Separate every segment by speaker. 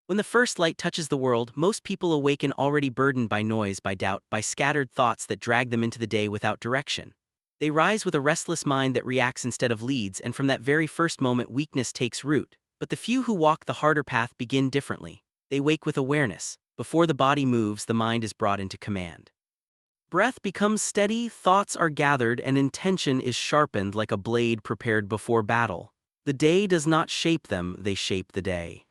Speaker 1: When the first light touches the world, most people awaken already burdened by noise, by doubt, by scattered thoughts that drag them into the day without direction. They rise with a restless mind that reacts instead of leads, and from that very first moment, weakness takes root. But the few who walk the harder path begin differently. They wake with awareness. Before the body moves, the mind is brought into command. Breath becomes steady, thoughts are gathered, and intention is sharpened like a blade prepared before battle. The day does not shape them, they shape the day.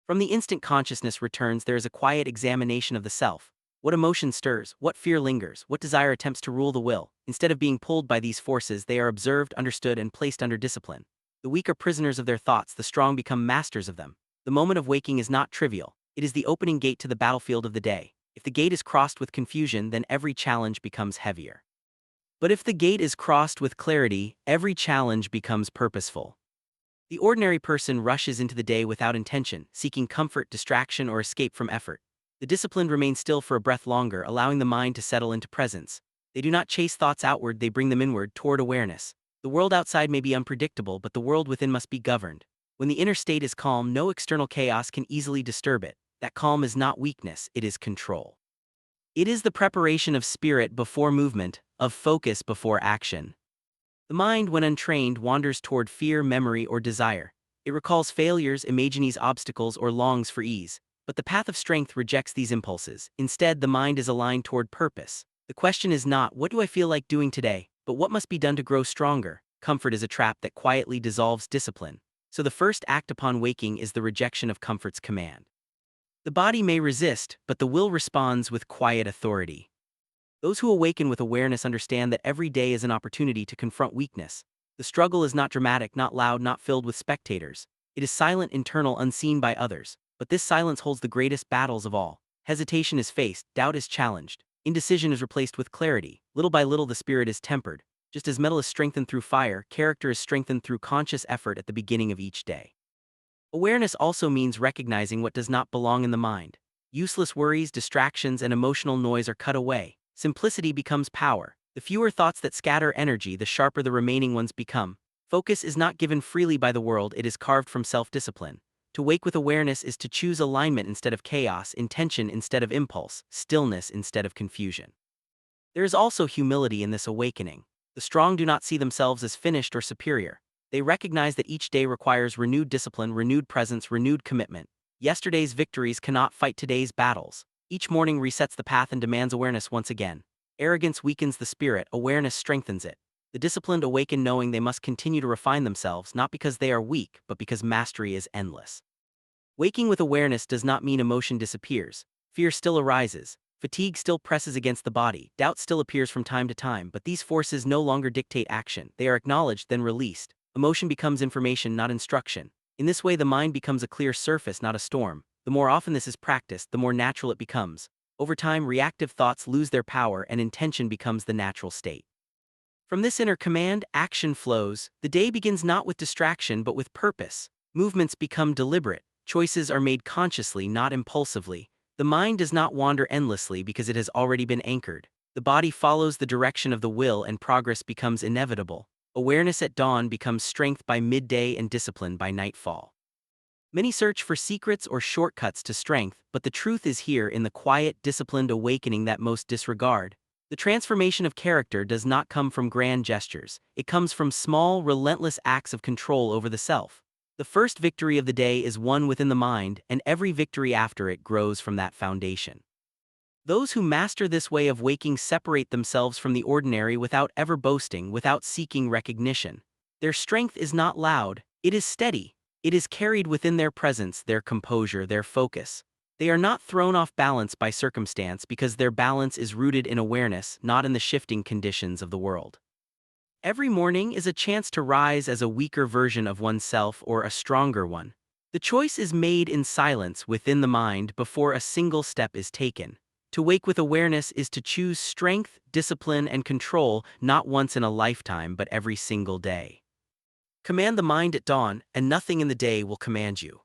Speaker 1: From the instant consciousness returns, there is a quiet examination of the self. What emotion stirs, what fear lingers, what desire attempts to rule the will. Instead of being pulled by these forces, they are observed, understood, and placed under discipline. The weak are prisoners of their thoughts, the strong become masters of them. The moment of waking is not trivial. It is the opening gate to the battlefield of the day. If the gate is crossed with confusion, then every challenge becomes heavier. But if the gate is crossed with clarity, every challenge becomes purposeful. The ordinary person rushes into the day without intention, seeking comfort, distraction, or escape from effort. The disciplined remain still for a breath longer, allowing the mind to settle into presence. They do not chase thoughts outward, they bring them inward, toward awareness. The world outside may be unpredictable, but the world within must be governed. When the inner state is calm, no external chaos can easily disturb it. That calm is not weakness, it is control. It is the preparation of spirit before movement, of focus before action. The mind, when untrained, wanders toward fear, memory, or desire. It recalls failures, imagines obstacles, or longs for ease. But the path of strength rejects these impulses. Instead, the mind is aligned toward purpose. The question is not, what do I feel like doing today, but what must be done to grow stronger? Comfort is a trap that quietly dissolves discipline. So the first act upon waking is the rejection of comfort's command. The body may resist, but the will responds with quiet authority. Those who awaken with awareness understand that every day is an opportunity to confront weakness. The struggle is not dramatic, not loud, not filled with spectators. It is silent, internal, unseen by others. But this silence holds the greatest battles of all. Hesitation is faced, doubt is challenged, indecision is replaced with clarity. Little by little the spirit is tempered. Just as metal is strengthened through fire, character is strengthened through conscious effort at the beginning of each day. Awareness also means recognizing what does not belong in the mind. Useless worries, distractions, and emotional noise are cut away. Simplicity becomes power. The fewer thoughts that scatter energy, the sharper the remaining ones become. Focus is not given freely by the world, it is carved from self-discipline. To wake with awareness is to choose alignment instead of chaos, intention instead of impulse, stillness instead of confusion. There is also humility in this awakening. The strong do not see themselves as finished or superior. They recognize that each day requires renewed discipline, renewed presence, renewed commitment. Yesterday's victories cannot fight today's battles. Each morning resets the path and demands awareness once again. Arrogance weakens the spirit, awareness strengthens it. The disciplined awaken knowing they must continue to refine themselves, not because they are weak, but because mastery is endless. Waking with awareness does not mean emotion disappears. Fear still arises. Fatigue still presses against the body. Doubt still appears from time to time, but these forces no longer dictate action. They are acknowledged, then released. Emotion becomes information, not instruction. In this way, the mind becomes a clear surface, not a storm. The more often this is practiced, the more natural it becomes. Over time, reactive thoughts lose their power and intention becomes the natural state. From this inner command, action flows. The day begins not with distraction but with purpose. Movements become deliberate. Choices are made consciously, not impulsively. The mind does not wander endlessly because it has already been anchored. The body follows the direction of the will and progress becomes inevitable. Awareness at dawn becomes strength by midday and discipline by nightfall. Many search for secrets or shortcuts to strength, but the truth is here in the quiet, disciplined awakening that most disregard. The transformation of character does not come from grand gestures. It comes from small, relentless acts of control over the self. The first victory of the day is won within the mind, and every victory after it grows from that foundation. Those who master this way of waking separate themselves from the ordinary without ever boasting, without seeking recognition. Their strength is not loud, it is steady. It is carried within their presence, their composure, their focus. They are not thrown off balance by circumstance because their balance is rooted in awareness, not in the shifting conditions of the world. Every morning is a chance to rise as a weaker version of oneself or a stronger one. The choice is made in silence within the mind before a single step is taken. To wake with awareness is to choose strength, discipline, and control not once in a lifetime but every single day. Command the mind at dawn, and nothing in the day will command you.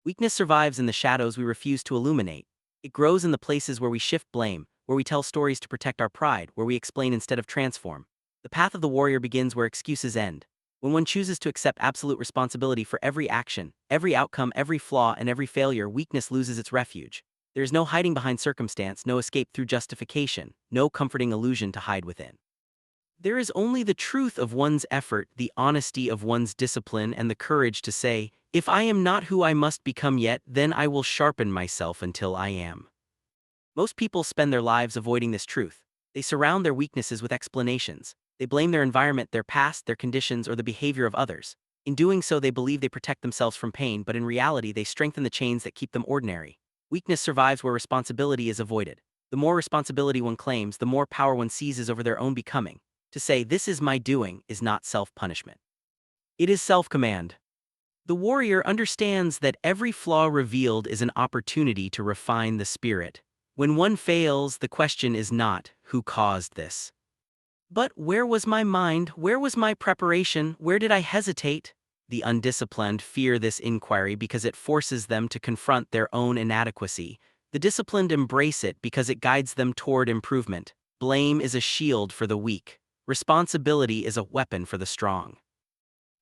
Speaker 1: Weakness survives in the shadows we refuse to illuminate. It grows in the places where we shift blame, where we tell stories to protect our pride, where we explain instead of transform. The path of the warrior begins where excuses end. When one chooses to accept absolute responsibility for every action, every outcome, every flaw, and every failure, weakness loses its refuge. There is no hiding behind circumstance, no escape through justification, no comforting illusion to hide within. There is only the truth of one's effort, the honesty of one's discipline, and the courage to say, "If I am not who I must become yet, then I will sharpen myself until I am." Most people spend their lives avoiding this truth. They surround their weaknesses with explanations. They blame their environment, their past, their conditions, or the behavior of others. In doing so, they believe they protect themselves from pain, but in reality, they strengthen the chains that keep them ordinary. Weakness survives where responsibility is avoided. The more responsibility one claims, the more power one seizes over their own becoming. To say, "This is my doing," is not self-punishment. It is self-command. The warrior understands that every flaw revealed is an opportunity to refine the spirit. When one fails, the question is not, "Who caused this?" but "Where was my mind? Where was my preparation? Where did I hesitate?" The undisciplined fear this inquiry because it forces them to confront their own inadequacy. The disciplined embrace it because it guides them toward improvement. Blame is a shield for the weak. Responsibility is a weapon for the strong.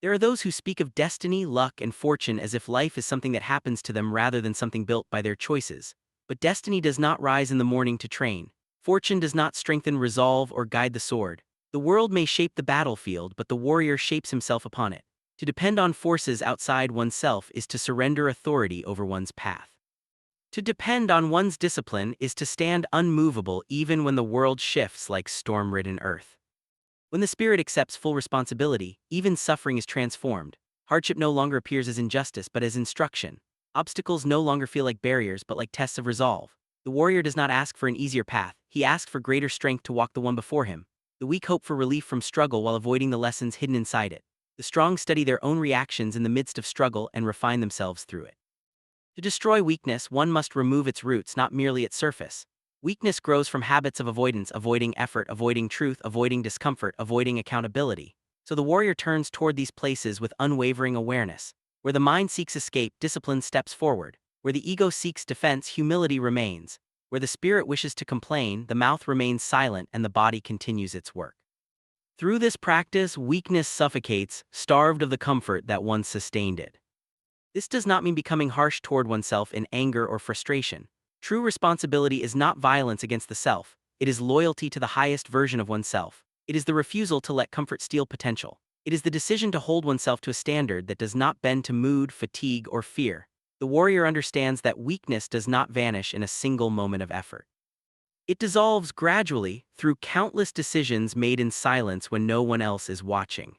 Speaker 1: There are those who speak of destiny, luck, and fortune as if life is something that happens to them rather than something built by their choices. But destiny does not rise in the morning to train. Fortune does not strengthen resolve or guide the sword. The world may shape the battlefield, but the warrior shapes himself upon it. To depend on forces outside oneself is to surrender authority over one's path. To depend on one's discipline is to stand unmovable even when the world shifts like storm-ridden earth. When the spirit accepts full responsibility, even suffering is transformed. Hardship no longer appears as injustice but as instruction. Obstacles no longer feel like barriers but like tests of resolve. The warrior does not ask for an easier path, he asks for greater strength to walk the one before him. The weak hope for relief from struggle while avoiding the lessons hidden inside it. The strong study their own reactions in the midst of struggle and refine themselves through it. To destroy weakness, one must remove its roots, not merely its surface. Weakness grows from habits of avoidance, avoiding effort, avoiding truth, avoiding discomfort, avoiding accountability. So the warrior turns toward these places with unwavering awareness. Where the mind seeks escape, discipline steps forward. Where the ego seeks defense, humility remains. Where the spirit wishes to complain, the mouth remains silent and the body continues its work. Through this practice, weakness suffocates, starved of the comfort that once sustained it. This does not mean becoming harsh toward oneself in anger or frustration. True responsibility is not violence against the self, it is loyalty to the highest version of oneself. It is the refusal to let comfort steal potential. It is the decision to hold oneself to a standard that does not bend to mood, fatigue, or fear. The warrior understands that weakness does not vanish in a single moment of effort. It dissolves gradually, through countless decisions made in silence when no one else is watching.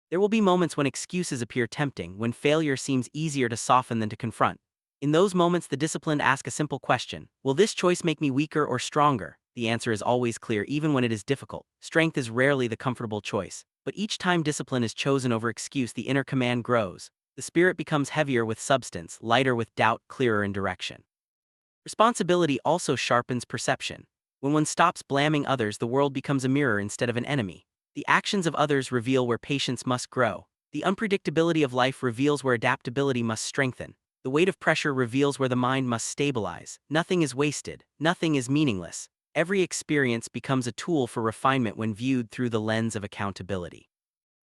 Speaker 1: There will be moments when excuses appear tempting, when failure seems easier to soften than to confront. In those moments, the disciplined ask a simple question: will this choice make me weaker or stronger? The answer is always clear, even when it is difficult. Strength is rarely the comfortable choice, but each time discipline is chosen over excuse, the inner command grows. The spirit becomes heavier with substance, lighter with doubt, clearer in direction. Responsibility also sharpens perception. When one stops blaming others, the world becomes a mirror instead of an enemy. The actions of others reveal where patience must grow. The unpredictability of life reveals where adaptability must strengthen. The weight of pressure reveals where the mind must stabilize. Nothing is wasted. Nothing is meaningless. Every experience becomes a tool for refinement when viewed through the lens of accountability.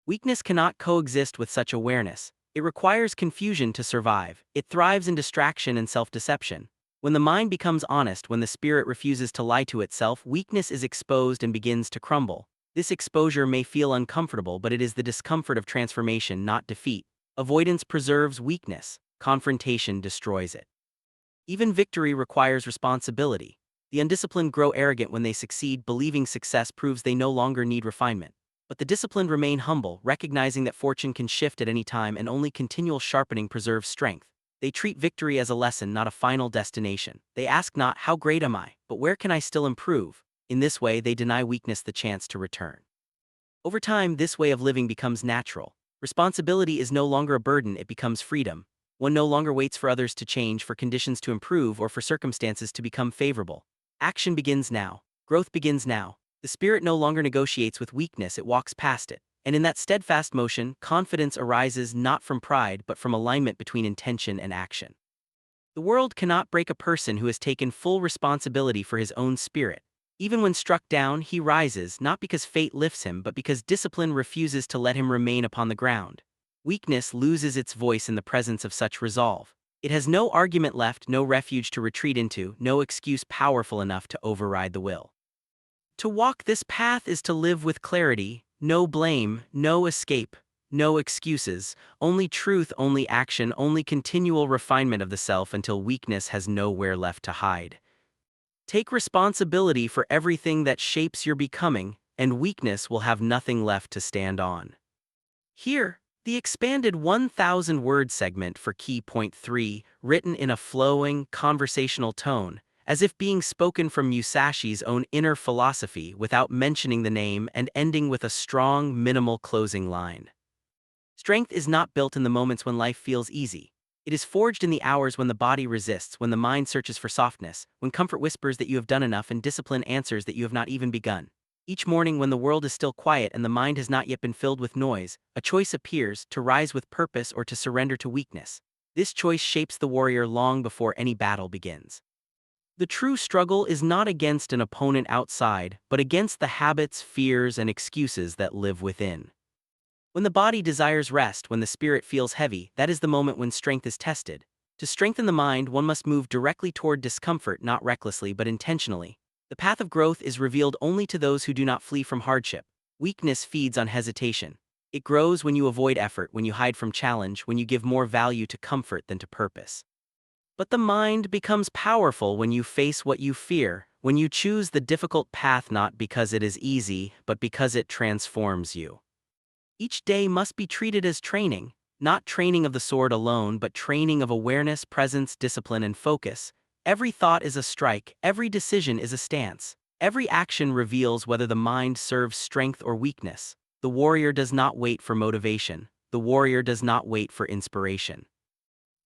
Speaker 1: Weakness cannot coexist with such awareness. It requires confusion to survive. It thrives in distraction and self-deception. When the mind becomes honest, when the spirit refuses to lie to itself, weakness is exposed and begins to crumble. This exposure may feel uncomfortable, but it is the discomfort of transformation, not defeat. Avoidance preserves weakness. Confrontation destroys it. Even victory requires responsibility. The undisciplined grow arrogant when they succeed, believing success proves they no longer need refinement. But the disciplined remain humble, recognizing that fortune can shift at any time and only continual sharpening preserves strength. They treat victory as a lesson, not a final destination. They ask not, "How great am I?" but "Where can I still improve?" In this way, they deny weakness the chance to return. Over time, this way of living becomes natural. Responsibility is no longer a burden, it becomes freedom. One no longer waits for others to change, for conditions to improve, or for circumstances to become favorable. Action begins now. Growth begins now. The spirit no longer negotiates with weakness, it walks past it. And in that steadfast motion, confidence arises not from pride but from alignment between intention and action. The world cannot break a person who has taken full responsibility for his own spirit. Even when struck down, he rises, not because fate lifts him, but because discipline refuses to let him remain upon the ground. Weakness loses its voice in the presence of such resolve. It has no argument left, no refuge to retreat into, no excuse powerful enough to override the will. To walk this path is to live with clarity, no blame, no escape, no excuses, only truth, only action, only continual refinement of the self until weakness has nowhere left to hide. Take responsibility for everything that shapes your becoming, and weakness will have nothing left to stand on. Here, the expanded 1,000-word segment for key point 3, written in a flowing, conversational tone, as if being spoken from Musashi's own inner philosophy without mentioning the name and ending with a strong, minimal closing line. Strength is not built in the moments when life feels easy. It is forged in the hours when the body resists, when the mind searches for softness, when comfort whispers that you have done enough and discipline answers that you have not even begun. Each morning when the world is still quiet and the mind has not yet been filled with noise, a choice appears, to rise with purpose or to surrender to weakness. This choice shapes the warrior long before any battle begins. The true struggle is not against an opponent outside, but against the habits, fears, and excuses that live within. When the body desires rest, when the spirit feels heavy, that is the moment when strength is tested. To strengthen the mind, one must move directly toward discomfort, not recklessly but intentionally. The path of growth is revealed only to those who do not flee from hardship. Weakness feeds on hesitation. It grows when you avoid effort, when you hide from challenge, when you give more value to comfort than to purpose. But the mind becomes powerful when you face what you fear, when you choose the difficult path not because it is easy, but because it transforms you. Each day must be treated as training, not training of the sword alone, but training of awareness, presence, discipline, and focus. Every thought is a strike, every decision is a stance. Every action reveals whether the mind serves strength or weakness. The warrior does not wait for motivation. The warrior does not wait for inspiration.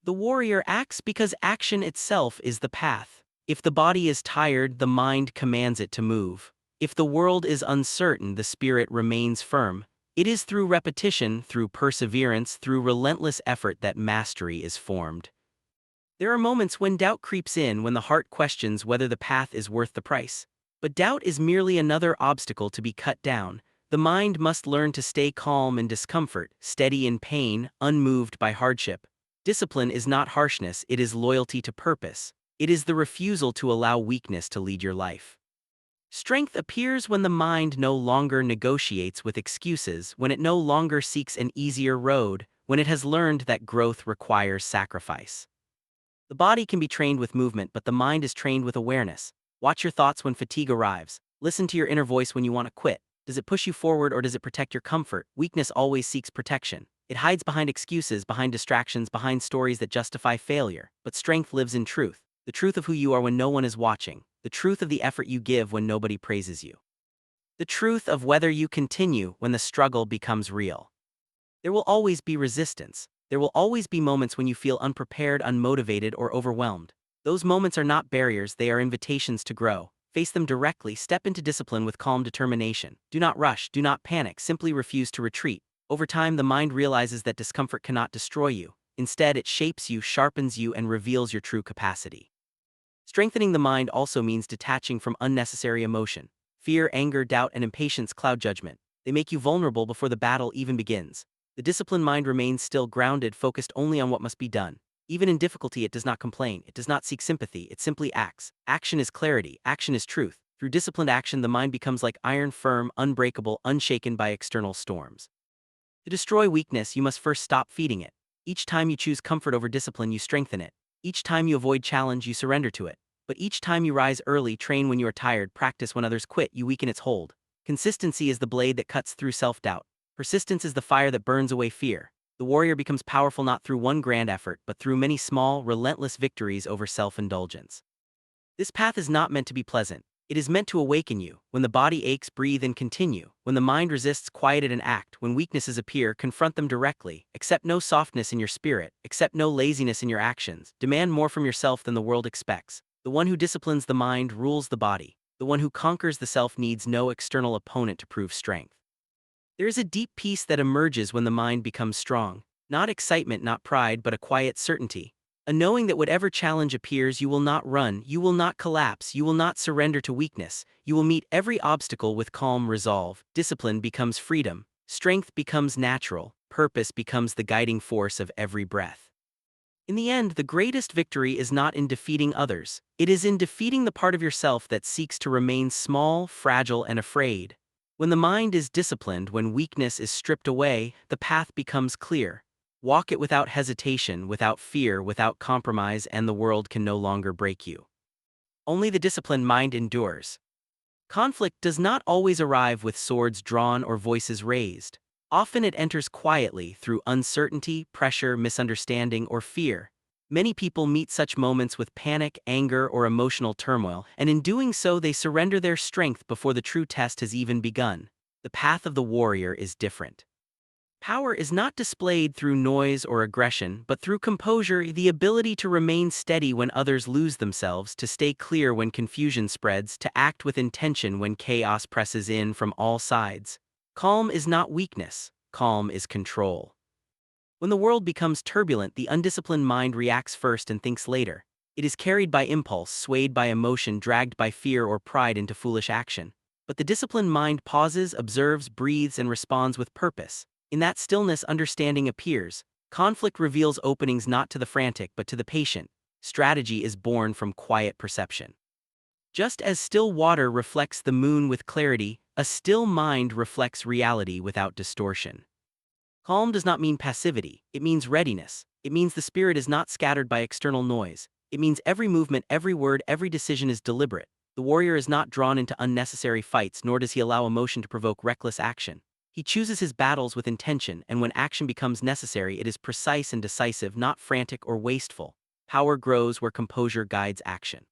Speaker 1: The warrior acts because action itself is the path. If the body is tired, the mind commands it to move. If the world is uncertain, the spirit remains firm. It is through repetition, through perseverance, through relentless effort that mastery is formed. There are moments when doubt creeps in, when the heart questions whether the path is worth the price. But doubt is merely another obstacle to be cut down. The mind must learn to stay calm in discomfort, steady in pain, unmoved by hardship. Discipline is not harshness, it is loyalty to purpose. It is the refusal to allow weakness to lead your life. Strength appears when the mind no longer negotiates with excuses, when it no longer seeks an easier road, when it has learned that growth requires sacrifice. The body can be trained with movement, but the mind is trained with awareness. Watch your thoughts when fatigue arrives. Listen to your inner voice when you want to quit. Does it push you forward or does it protect your comfort? Weakness always seeks protection. It hides behind excuses, behind distractions, behind stories that justify failure. But strength lives in truth. The truth of who you are when no one is watching. The truth of the effort you give when nobody praises you. The truth of whether you continue when the struggle becomes real. There will always be resistance. There will always be moments when you feel unprepared, unmotivated, or overwhelmed. Those moments are not barriers, they are invitations to grow. Face them directly, step into discipline with calm determination. Do not rush, do not panic, simply refuse to retreat. Over time, the mind realizes that discomfort cannot destroy you. Instead, it shapes you, sharpens you, and reveals your true capacity. Strengthening the mind also means detaching from unnecessary emotion. Fear, anger, doubt, and impatience cloud judgment. They make you vulnerable before the battle even begins. The disciplined mind remains still, grounded, focused only on what must be done. Even in difficulty, it does not complain, it does not seek sympathy, it simply acts. Action is clarity, action is truth. Through disciplined action, the mind becomes like iron, firm, unbreakable, unshaken by external storms. To destroy weakness, you must first stop feeding it. Each time you choose comfort over discipline, you strengthen it. Each time you avoid challenge, you surrender to it. But each time you rise early, train when you are tired, practice when others quit, you weaken its hold. Consistency is the blade that cuts through self-doubt. Persistence is the fire that burns away fear. The warrior becomes powerful not through one grand effort, but through many small, relentless victories over self-indulgence. This path is not meant to be pleasant. It is meant to awaken you. When the body aches, breathe and continue. When the mind resists, quiet it and act. When weaknesses appear, confront them directly. Accept no softness in your spirit. Accept no laziness in your actions. Demand more from yourself than the world expects. The one who disciplines the mind rules the body. The one who conquers the self needs no external opponent to prove strength. There is a deep peace that emerges when the mind becomes strong. Not excitement, not pride, but a quiet certainty. A knowing that whatever challenge appears, you will not run, you will not collapse, you will not surrender to weakness, you will meet every obstacle with calm resolve. Discipline becomes freedom, strength becomes natural, purpose becomes the guiding force of every breath. In the end, the greatest victory is not in defeating others, it is in defeating the part of yourself that seeks to remain small, fragile, and afraid. When the mind is disciplined, when weakness is stripped away, the path becomes clear. Walk it without hesitation, without fear, without compromise, and the world can no longer break you. Only the disciplined mind endures. Conflict does not always arrive with swords drawn or voices raised. Often it enters quietly through uncertainty, pressure, misunderstanding, or fear. Many people meet such moments with panic, anger, or emotional turmoil, and in doing so they surrender their strength before the true test has even begun. The path of the warrior is different. Power is not displayed through noise or aggression, but through composure, the ability to remain steady when others lose themselves, to stay clear when confusion spreads, to act with intention when chaos presses in from all sides. Calm is not weakness, calm is control. When the world becomes turbulent, the undisciplined mind reacts first and thinks later. It is carried by impulse, swayed by emotion, dragged by fear or pride into foolish action. But the disciplined mind pauses, observes, breathes, and responds with purpose. In that stillness, understanding appears. Conflict reveals openings not to the frantic but to the patient. Strategy is born from quiet perception. Just as still water reflects the moon with clarity, a still mind reflects reality without distortion. Calm does not mean passivity, it means readiness. It means the spirit is not scattered by external noise. It means every movement, every word, every decision is deliberate. The warrior is not drawn into unnecessary fights, nor does he allow emotion to provoke reckless action. He chooses his battles with intention, and when action becomes necessary, it is precise and decisive, not frantic or wasteful. Power grows where composure guides action.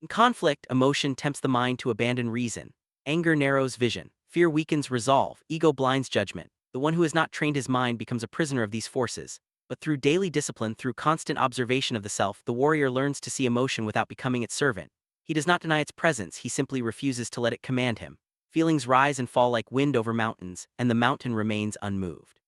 Speaker 1: In conflict, emotion tempts the mind to abandon reason. Anger narrows vision. Fear weakens resolve. Ego blinds judgment. The one who has not trained his mind becomes a prisoner of these forces. But through daily discipline, through constant observation of the self, the warrior learns to see emotion without becoming its servant. He does not deny its presence, he simply refuses to let it command him. Feelings rise and fall like wind over mountains, and the mountain remains unmoved.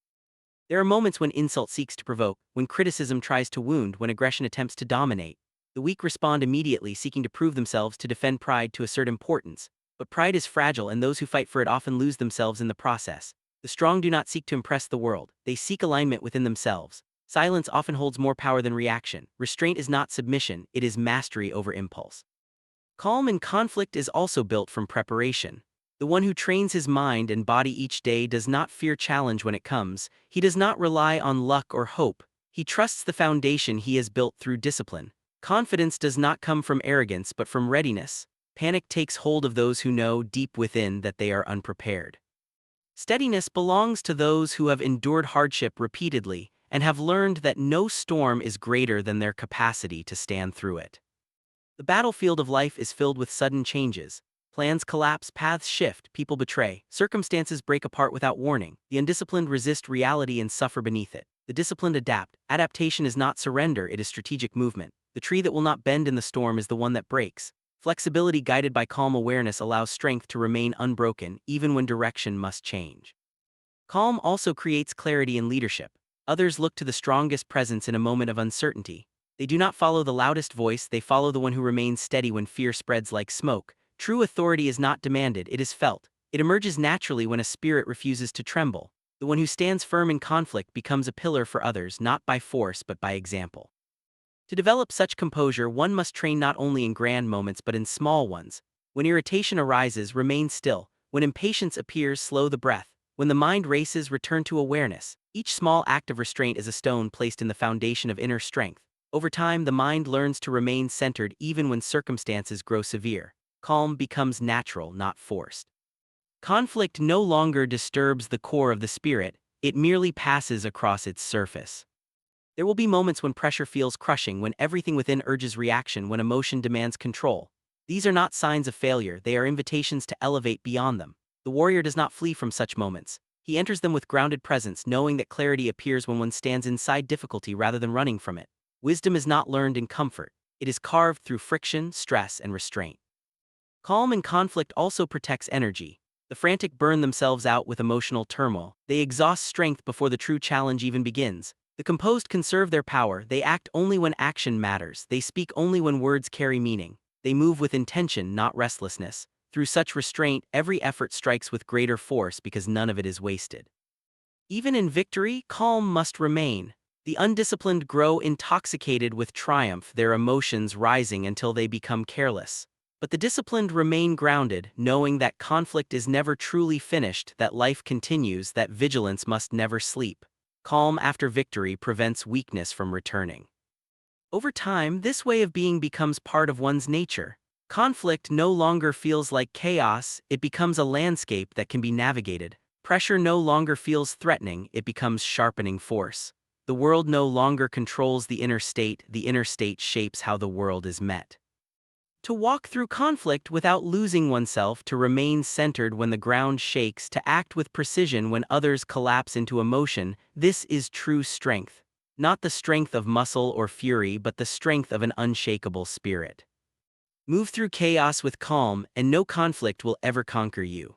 Speaker 1: There are moments when insult seeks to provoke, when criticism tries to wound, when aggression attempts to dominate. The weak respond immediately, seeking to prove themselves, to defend pride, to assert importance. But pride is fragile, and those who fight for it often lose themselves in the process. The strong do not seek to impress the world, they seek alignment within themselves. Silence often holds more power than reaction. Restraint is not submission, it is mastery over impulse. Calm in conflict is also built from preparation. The one who trains his mind and body each day does not fear challenge when it comes. He does not rely on luck or hope. He trusts the foundation he has built through discipline. Confidence does not come from arrogance but from readiness. Panic takes hold of those who know deep within that they are unprepared. Steadiness belongs to those who have endured hardship repeatedly and have learned that no storm is greater than their capacity to stand through it. The battlefield of life is filled with sudden changes. Plans collapse, paths shift, people betray, circumstances break apart without warning. The undisciplined resist reality and suffer beneath it. The disciplined adapt. Adaptation is not surrender, it is strategic movement. The tree that will not bend in the storm is the one that breaks. Flexibility guided by calm awareness allows strength to remain unbroken, even when direction must change. Calm also creates clarity in leadership. Others look to the strongest presence in a moment of uncertainty. They do not follow the loudest voice, they follow the one who remains steady when fear spreads like smoke. True authority is not demanded, it is felt. It emerges naturally when a spirit refuses to tremble. The one who stands firm in conflict becomes a pillar for others, not by force but by example. To develop such composure, one must train not only in grand moments but in small ones. When irritation arises, remain still. When impatience appears, slow the breath. When the mind races, return to awareness. Each small act of restraint is a stone placed in the foundation of inner strength. Over time, the mind learns to remain centered even when circumstances grow severe. Calm becomes natural, not forced. Conflict no longer disturbs the core of the spirit, it merely passes across its surface. There will be moments when pressure feels crushing, when everything within urges reaction, when emotion demands control. These are not signs of failure, they are invitations to elevate beyond them. The warrior does not flee from such moments. He enters them with grounded presence, knowing that clarity appears when one stands inside difficulty rather than running from it. Wisdom is not learned in comfort, it is carved through friction, stress, and restraint. Calm in conflict also protects energy. The frantic burn themselves out with emotional turmoil. They exhaust strength before the true challenge even begins. The composed conserve their power, they act only when action matters, they speak only when words carry meaning, they move with intention, not restlessness. Through such restraint, every effort strikes with greater force because none of it is wasted. Even in victory, calm must remain. The undisciplined grow intoxicated with triumph, their emotions rising until they become careless. But the disciplined remain grounded, knowing that conflict is never truly finished, that life continues, that vigilance must never sleep. Calm after victory prevents weakness from returning. Over time, this way of being becomes part of one's nature. Conflict no longer feels like chaos, it becomes a landscape that can be navigated. Pressure no longer feels threatening, it becomes sharpening force. The world no longer controls the inner state shapes how the world is met. To walk through conflict without losing oneself, to remain centered when the ground shakes, to act with precision when others collapse into emotion, this is true strength. Not the strength of muscle or fury, but the strength of an unshakable spirit. Move through chaos with calm, and no conflict will ever conquer you.